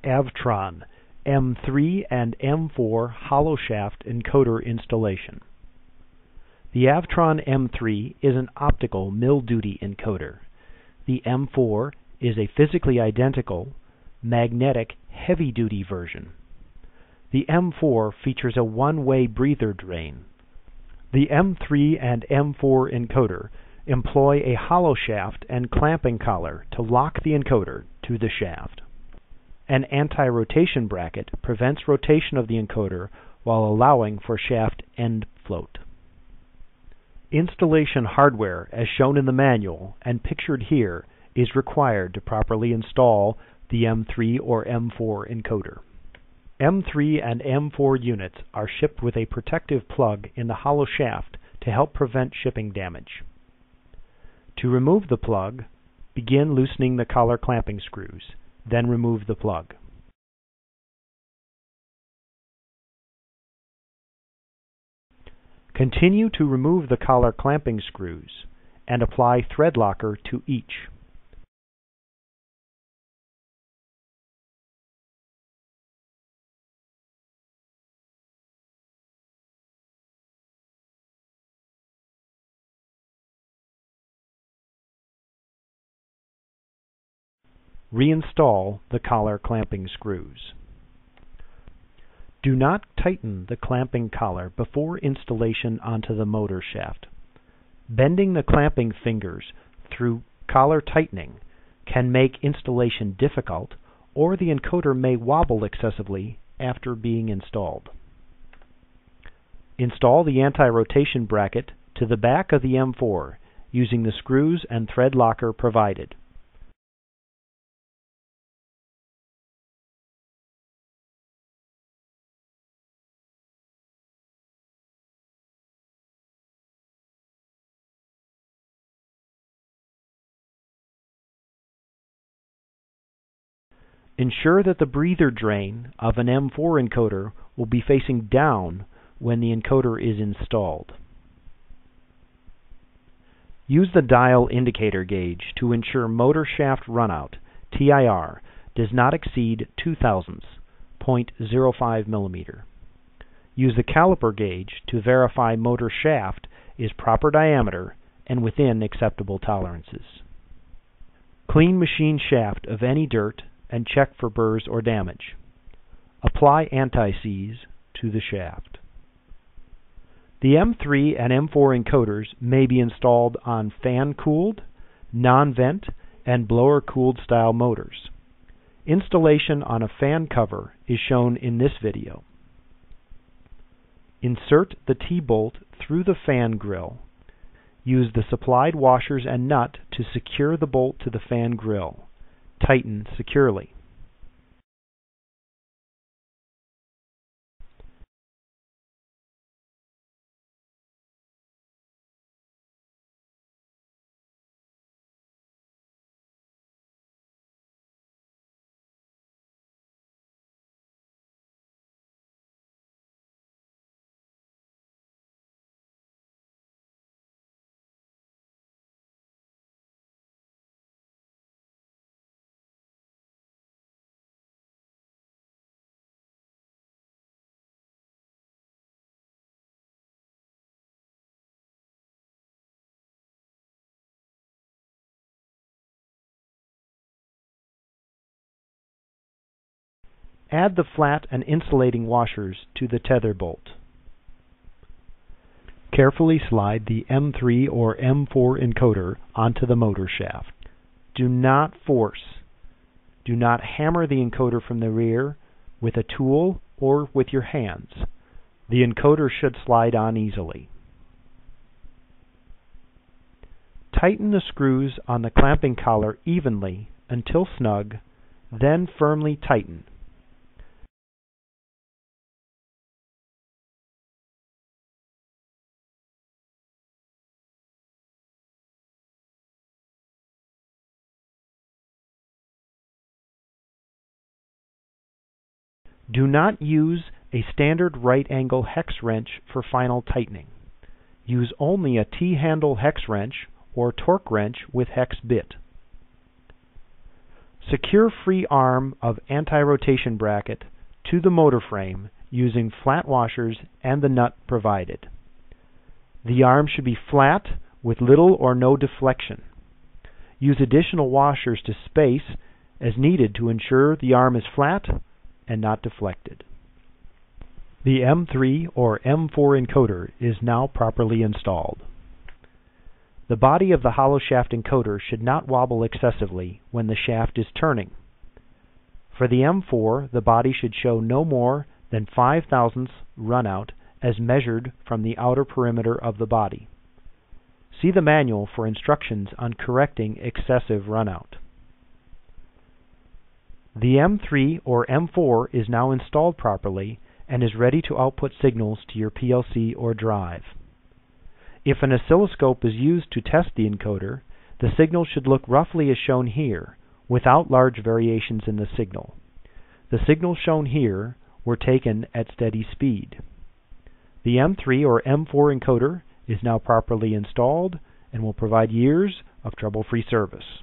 Avtron M3 and M4 hollow shaft encoder installation. The Avtron M3 is an optical mill-duty encoder. The M4 is a physically identical, magnetic, heavy-duty version. The M4 features a one-way breather drain. The M3 and M4 encoder employ a hollow shaft and clamping collar to lock the encoder to the shaft. An anti-rotation bracket prevents rotation of the encoder while allowing for shaft end float. Installation hardware, as shown in the manual and pictured here, is required to properly install the M3 or M4 encoder. M3 and M4 units are shipped with a protective plug in the hollow shaft to help prevent shipping damage. To remove the plug, begin loosening the collar clamping screws, then remove the plug. Continue to remove the collar clamping screws and apply thread locker to each. Reinstall the collar clamping screws. Do not tighten the clamping collar before installation onto the motor shaft. Bending the clamping fingers through collar tightening can make installation difficult, or the encoder may wobble excessively after being installed. Install the anti-rotation bracket to the back of the M4 using the screws and thread locker provided. Ensure that the breather drain of an M4 encoder will be facing down when the encoder is installed. Use the dial indicator gauge to ensure motor shaft runout, TIR, does not exceed 0.002, 0.05 millimeter. Use the caliper gauge to verify motor shaft is proper diameter and within acceptable tolerances. Clean machine shaft of any dirt and check for burrs or damage. Apply anti-seize to the shaft. The M3 and M4 encoders may be installed on fan-cooled, non-vent, and blower-cooled style motors. Installation on a fan cover is shown in this video. Insert the T-bolt through the fan grill. Use the supplied washers and nut to secure the bolt to the fan grill. Tighten securely. Add the flat and insulating washers to the tether bolt. Carefully slide the M3 or M4 encoder onto the motor shaft. Do not force. Do not hammer the encoder from the rear with a tool or with your hands. The encoder should slide on easily. Tighten the screws on the clamping collar evenly until snug, then firmly tighten. Do not use a standard right angle hex wrench for final tightening. Use only a T-handle hex wrench or torque wrench with hex bit. Secure free arm of anti-rotation bracket to the motor frame using flat washers and the nut provided. The arm should be flat with little or no deflection. Use additional washers to space as needed to ensure the arm is flat and not deflected. The M3 or M4 encoder is now properly installed. The body of the hollow shaft encoder should not wobble excessively when the shaft is turning. For the M4, the body should show no more than 5/1000 runout as measured from the outer perimeter of the body. See the manual for instructions on correcting excessive runout. The M3 or M4 is now installed properly and is ready to output signals to your PLC or drive. If an oscilloscope is used to test the encoder, the signal should look roughly as shown here, without large variations in the signal. The signals shown here were taken at steady speed. The M3 or M4 encoder is now properly installed and will provide years of trouble-free service.